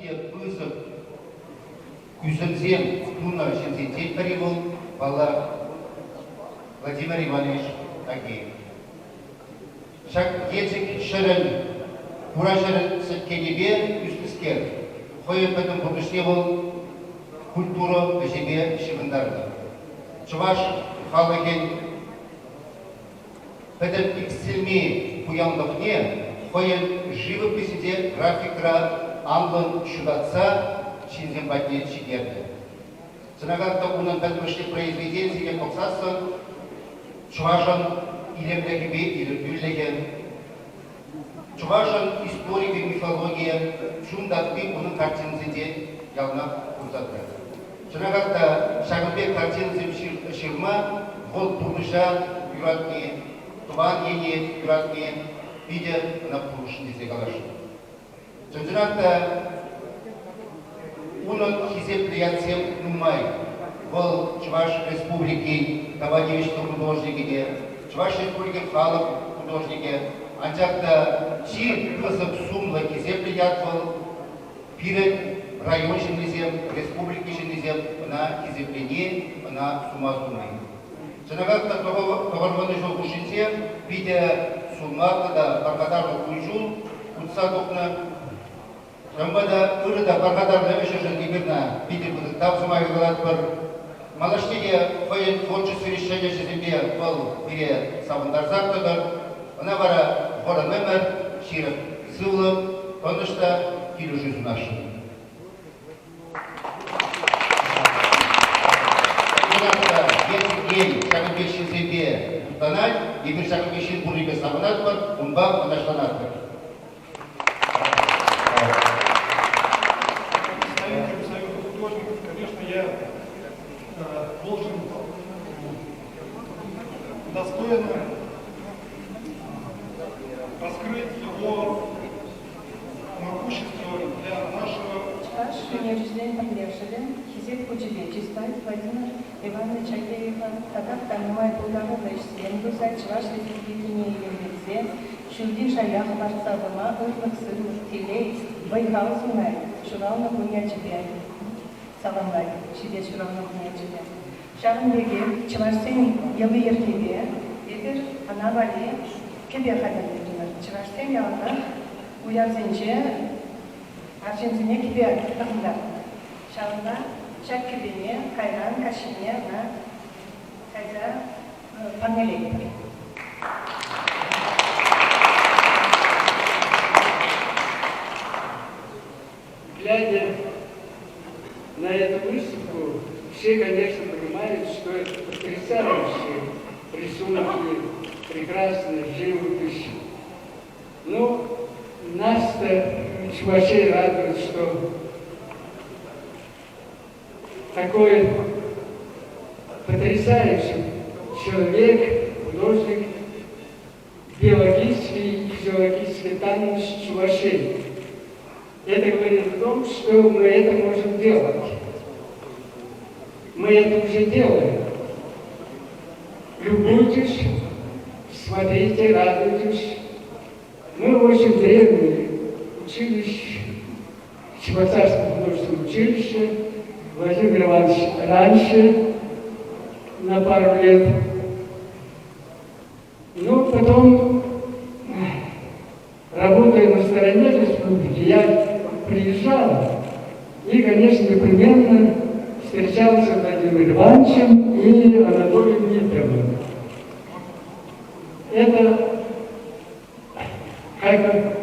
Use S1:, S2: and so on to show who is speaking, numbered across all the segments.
S1: Пиде пызык күзімзен туна жинзен перевол бала Владимир Иванович Агеев. Шак ецик шырын, кура шырын сеткенебе үстіскер. Хойын бәтін құрдышне бол культура бәжебе шығындарды. Чуваш халыген бәтін иксілме куяндықне хойын живописінде графикра анлын шыдатса шинзен бәтіне шегерді. Сынағатта оның бәтмішті произведензиге қоқсасын Чувашан илемдегибе илердүллеген, Чувашан история мифология шундатпи оның картинзінде ялнап көрсетті. Шынағатта Шағынбек картинзем шырма ол тұрныша юратне, туған ене юратне биде на пұрышын десе қалашы. Шынағатта оның хизеплияцем нумай. Был Чуваш Республики, Тавадевичный художники, Чуваш Республики халық художники. Анчакта чи қызып сумлы кезеп приятвал, перед район жинезем, республики жинезем, на кезеплене, на сумазумай. Чынағатта тоғарваны жол күшінсе, биде сумақыда барғадарғы күнжул, күтса тоқны, Рамбада ұрыда барғадарғы өші жындегірна, биде бұдық тапсымай ғалат бір Малаштеге қойын творчество решения жезембе был бире савындарзақтыдыр. Она бара ғора мәмір, ширіп сылып, қонышта келу жүзін ашы. Бұлақта ертіген шағынбекшін зембе тұтанай, егер шағынбекшін бұрыбе савынат бар, ұнбақ ұнашланат бар.
S2: Должен достойно раскрыть его могущество для нашего...
S3: Университет Павлешеве, Хизек Кучебечества, Владимир Иванович Агеева, Татар Танымай Булгарова Иштен, Чуваш Республикине Елбекзе, Шулди Шаях Барцавыма, Ырлық Сыр, Телей, Байғал Сунай, Шурална Кунячебе. Саламлай, шиде шурамны кунячебе. Шағынбеге, Чувашсен елы еркебе, егер ана бали кебе қадамдегенер. Чувашсен ялында уярзенже, аржензіне кебе қағындар. Шағында шак кебене, кайран, кашине, кайда панелек.
S4: Глядя на эту выставку, все, конечно, понимают, что это потрясающие рисунки, прекрасная живопись. Но нас-то чувашей радует, что такой потрясающий человек, художник, биологический и физиологический танец чувашей. Это говорит о том, что мы это можем делать. Мы это уже делаем. Любуйтесь, смотрите, радуйтесь. Мы очень древние училище, Чебоксарское художественное училище, Владимир Иванович раньше, на пару лет. Но потом, работая на стороне республики, я приезжал и, конечно, непременно встречался с Владимиром Ивановичем и Анатолием Викторовичем. Это как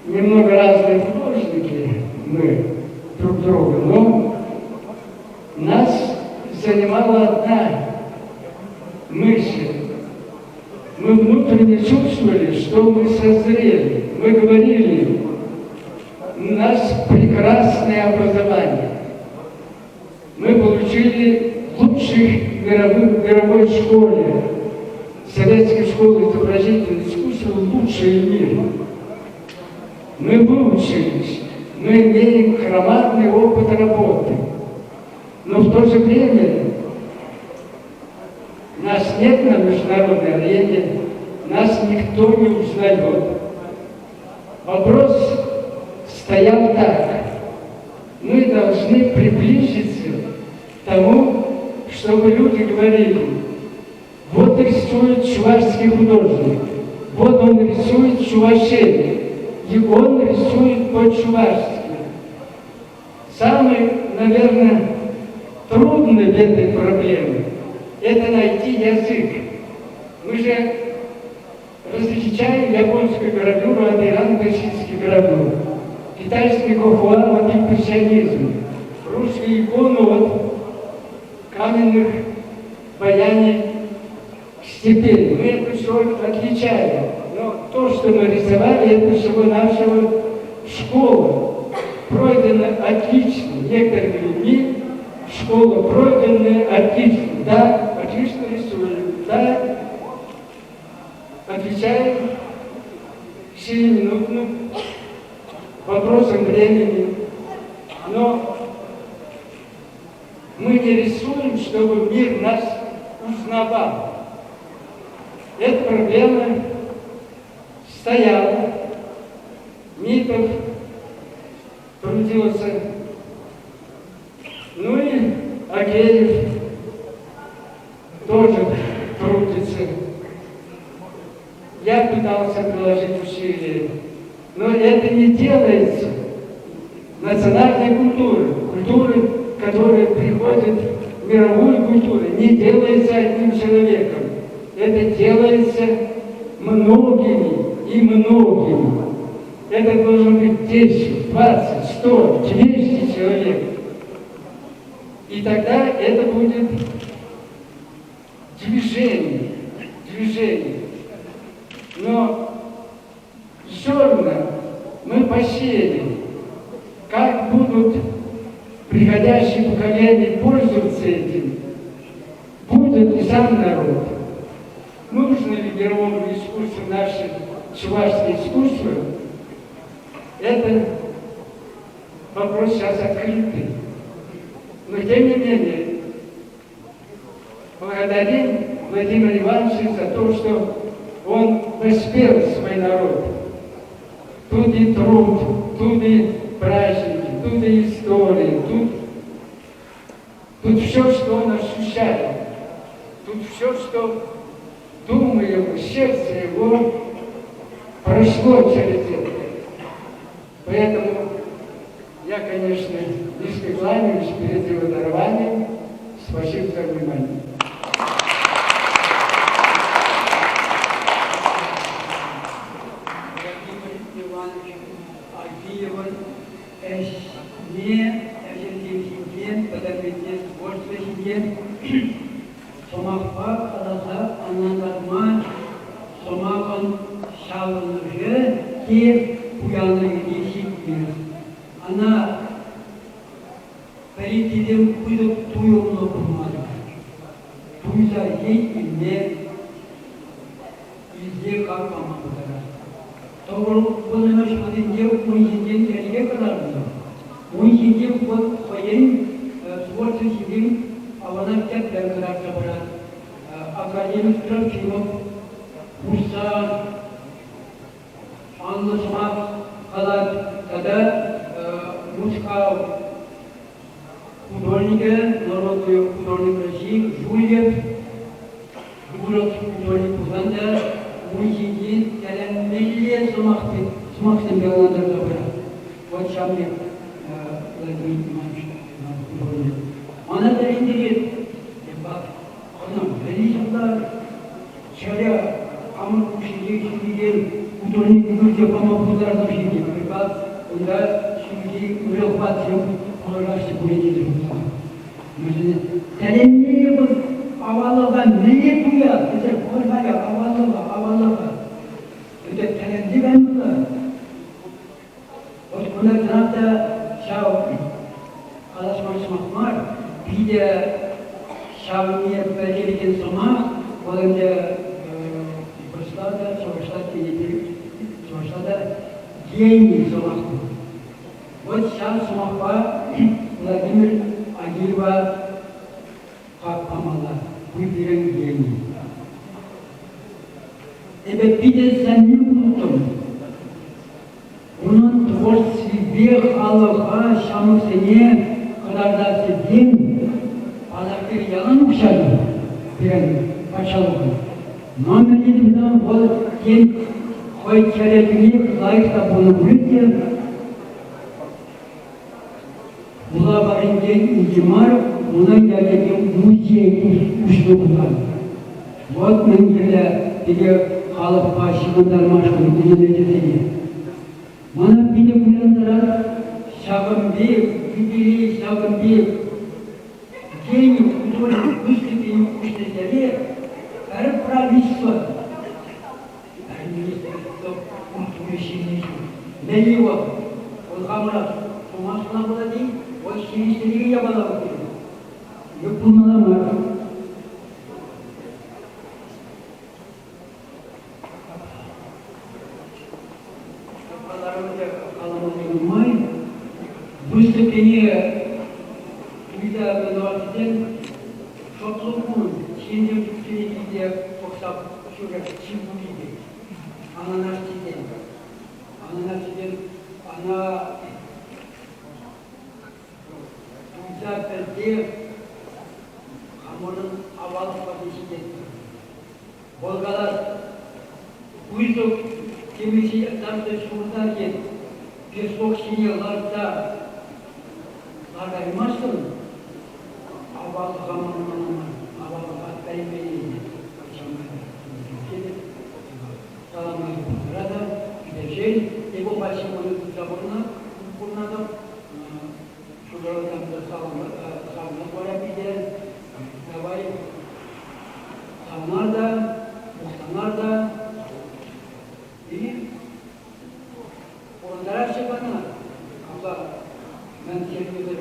S4: немного разные художники мы друг друга, но нас занимала одна мысль. Мы внутренне чувствовали, что мы созрели. Мы говорили, у нас прекрасное образование. Мы получили лучших в мировой школе, советской школы изобразительного искусства, лучшие в мире. Мы выучились, мы имеем громадный опыт работы. Но в то же время нас нет на международной арене, нас никто не узнает. Вопрос стоял так. мы должны приблизиться к тому, чтобы люди говорили: вот рисует чувашский художник, вот он рисует чувашей, и он рисует по-чувашски. Самое, наверное, трудное в этой проблеме – это найти язык. Мы же различаем японскую гравюру от ирано-персидской гравюры, китайский гохуа от импрессионизма, русскую икону от каменных баяний степей. Мы это все отличаем. Но то, что мы рисовали, это всего-навсего школа. Пройдена отлично. Некоторыми людьми школа пройденная отлично. Да, отлично рисуем. Да, отвечаем сиюминутным вопросом времени. Но мы не рисуем, чтобы мир нас узнавал. Эта проблема стояла. Митов трудился. Ну и Агеев тоже трудится. Я пытался приложить усилия, но это не делается. Национальной культуры, которая приходит в мировую культуру, не делается одним человеком. Это делается многими и многими. Это должно быть 10, 20, 100, 200 человек. И тогда это будет движение. Но зерна мы посеяли. Как будут приходящие поколения пользоваться этим, будет и сам народ. Нужно ли мировому искусству наше чувашское искусство? Это вопрос сейчас открытый. Но тем не менее, благодарим Владимира Ивановича за то, что он воспел свой народ. Тут и труд, тут и праздники, тут и история, тут все, что он ощущает, тут все, что думаю, сердце его прошло через это. Поэтому я, конечно, низко кланяюсь перед его дарованием. Спасибо за внимание.
S5: Владимир Иванович Агиевым не эффективен, подобитес творчествен, Сомахпа, Аласа, Анандарма, Сомахан, Шаванжи, те уяны десятки. Она перед будет туемно бумага. Туйса ей и мне везде как помогает. То он наш один дел, он сидит и когда-то. Он сидит вот своим творчеством сидит, а она как когда-то брат. Академик Трофимов, Муса, Анна Смак, Халат, тогда музыка художника, народный художник России, Жульев, город художник Узанда, Муйсидин, Ялен Мелье, Смахтин Беландер Добра. Вот Шамбек Владимир Иванович, художник. Она дарит, она величина, Чаря, Амр Кушидин, художник Гурдия Памапудар Душидин, когда Шимки Урелпатию, Ураши Буридин. Тәлемнее бұл авалыға не туя, это қорғая авалыға. Это тәлемде бән бұла. Вот kuna tarafta şav Kalaşman Şmakmar, bir de şavniye belirgin Şmak, olunca Başlarda, Savaşlarda giyini Şmak'tı. Вот şav Şmak'ta Vladimir Agiyeva Kakpamalar, Buybiren giyini. Evet bir de sen ne unuttun? Onun tvorsi Узбек халыха шамысыне кыдардасы дин алакер ялан ушады бирен пачалыгы. Мамедидан бол дин хой керекли лайкта bunu büyütür. Bula barınca imar buna geldiğim muzey üslubudan. Вот мендиле диге халык башыгындар машкын диле. Мана биде буландар шагым бек, бидили шагым бек. День культуры выступили учителей, правительство. Министерство культуры сильнейшее. Нелево, он хамрат, сумасна была день, вот сильнейшее я была. Я поняла мать. Выступление Университет Шотлукун, Синдем Телевизия, Оксап, Шурек, Симбулиди. Она наш студент. Она Тузаперде, Хаморын Авалов Патесидент. Болгалар, Уйзок, Темеси, Замты Шурдарген, Песок Синеларда, Ларгаймасын, Авал Хаморын, Авал Патесидент. Саламат Рада, Дежель, его большой заборна, Пурнадов, Шугаротам Саламат Варабиден, Давай, Самарда, Мухтанарда, и Урандара Шепана, Абла, мен термидер,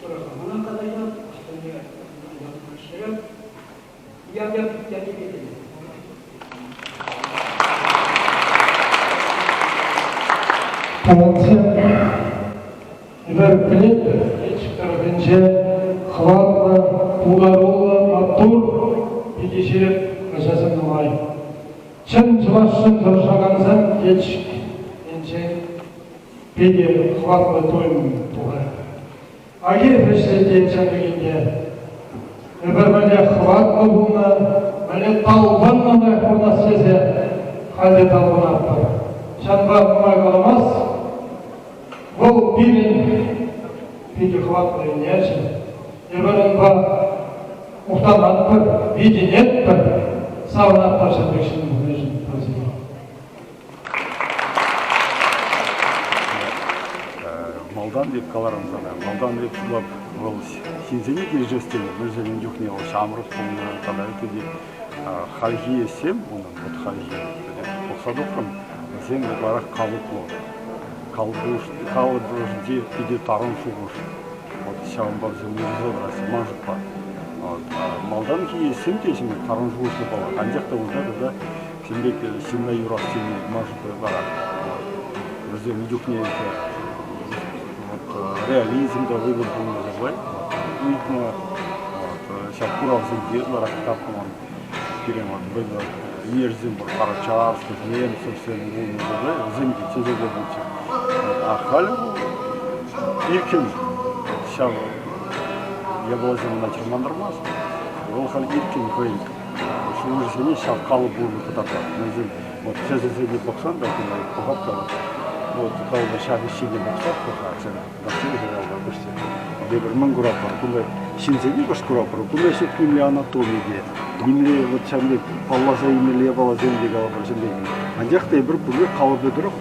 S5: Турахамана Кадайна, Астания, Шерев, я тебе.
S4: Талантсен Иверклет, Ечкарбенже, Хватла, Пуларула, Матур, Пидишер, Кашасанлай. Чен Чувашын Торшагансан, Ечк, Энче, Педе, Хватла, Тойм, Туга. Аге Пешлете, Чангенде, Эбермеле Хватла Буна, Меле Талбанна, Хурна Сезе, Хаде Талбанаттар. Шанба Майгаламас, Вол Бирен, Педе Хватла и Нечен, Эбермеле Мухтанаттар, Виденеттар, Савнаттар Шанбекшин Мухнежин.
S6: Малдан деп қаларымыз ана. Малдан деп бұлап бұл сензене кележестен мүрзелен жүхне ол шамрық бұлны талайты деп халхи есем, оның бұд халхи оқсадықым, сен бұларақ қалып де пиде тағын шуғыш. Шауын бар зен мүрзел расы мажық бар. Малдан ки есем тесімен тағын шуғышты бала. Қанжақта ұлда да сенбек сенна юрақ сенен мажық барар. Мүрзелен жүхне реализмда выбор был называть. Видно, сейчас Куравзин делал, растапком перемат выбор. Нерзим был Карачарский, немцев, все называли, зимки, чего будете. А Халю Иркин, сейчас я был зим на Чермандармас, был Халь Иркин Квейк. Что уже сегодня сейчас Калу был куда-то. Вот все зимки боксан, так и похапка. Вот калда шаги сине боксап кохача, басили грал почти. Дебер мангурапар, куда синзени башкурапар, куда еще кули анатомии. Нимле вот чамле паллаза имеле балазен дегала барженде. Анжакта бир бүлө калып өтүрүп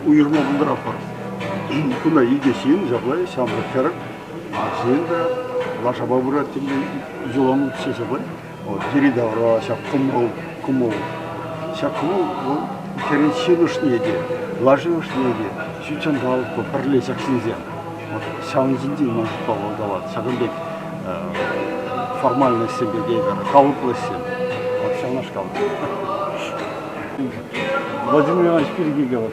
S6: уйурма булдырапар. Куда иге син жаблай шамры керек. Синде лашаба бурат тимде жолон чече бар. Вот жирида ора шап кумул. Шакмул ол керен синушнеде. Ложилось неге, шучан дал по парлесах синзе. Вот шаунзинди может поводовать. Шагамбек формально себе гейгар, калупласи. Вот все наш кал. Владимир Иванович Перегигов, вот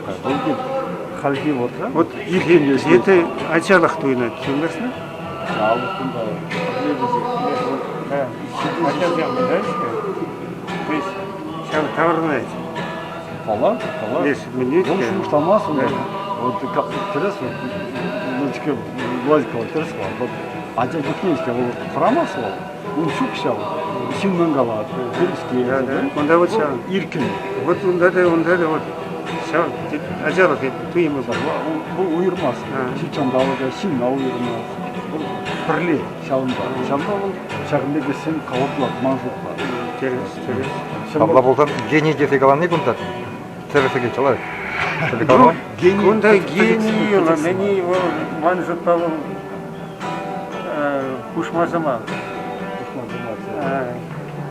S6: хальки вот.
S7: Вот это ачалах туйна, чундасна?
S6: А вот туда.
S7: Ачалах знаешь? То есть сейчас товарная.
S6: Пала?
S7: Лес, минутка.
S6: Он шуштамас, он вот как интерес, вот логика интерес var. Вот acaba gitmeyince o Framasla, onu çok şey var. Şimdiden kalan, Türkiye,
S7: Onda вот сейчас,
S6: irkin.
S7: вот onda da вот сейчас, acaba tuyumı var.
S6: Bu uyurmaz. Çiçan dağlıda şimdi uyurmaz. Birli şalında. Şalında o şakında kesin kavutlar, manşutlar.
S7: Терес.
S8: Абла болтан гений десе каланы кунтат. Тересеге чалай. Тебе калай?
S7: Кунда гений, мені его манжутпалу кушмазама.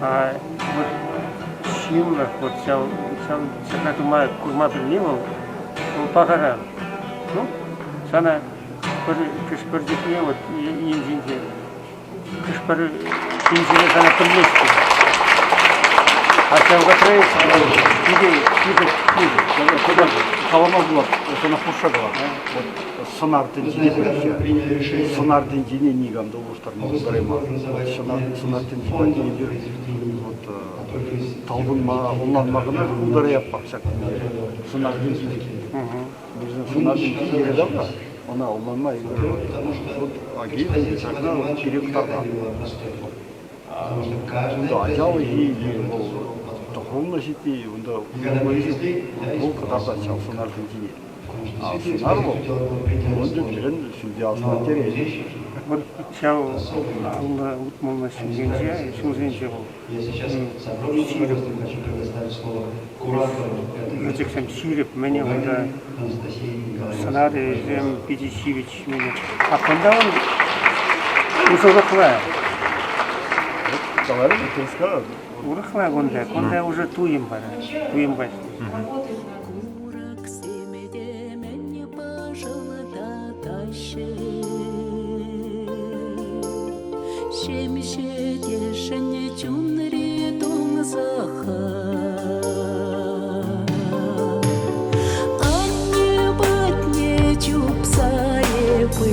S7: А вот симлах, вот сял сакатума курма примилу, он пахара. Ну, сана кышпырдикне вот инжинде. Кышпыр инжинде сана примлести. А sen gatreyiz,
S6: Когда kalama bulat, sana kuşa kalan. Sınar dincine, sınar dincine nigam da oluşturma barema. Sınar dincine bir talbunma, onlanmağına udara yapmak şeklinde. Sınar dincine. Bizim sınar dincine yeri de var. Ona onlanma agil şeklinde gerek tarla. Bunda acayip iyi bu. Tohumla ciddi, bunda bu kadar da çalsınlar diye. Alsınlar bu. Onca bilen şimdi aslında gereği.
S7: вот сял алла утмална сүнгенже, сүнгенже бұл. Өтексем сиреп, мене онда Санады Зем Петищевич мене. А қанда он узорықла.
S6: Давай, ты скажешь.
S7: Урықла онда уже туем бара, туем бара.
S9: Курак семеде мен пожалата ташы. Шемше дешене чунри доңзаха. Анне батне чупсае пы.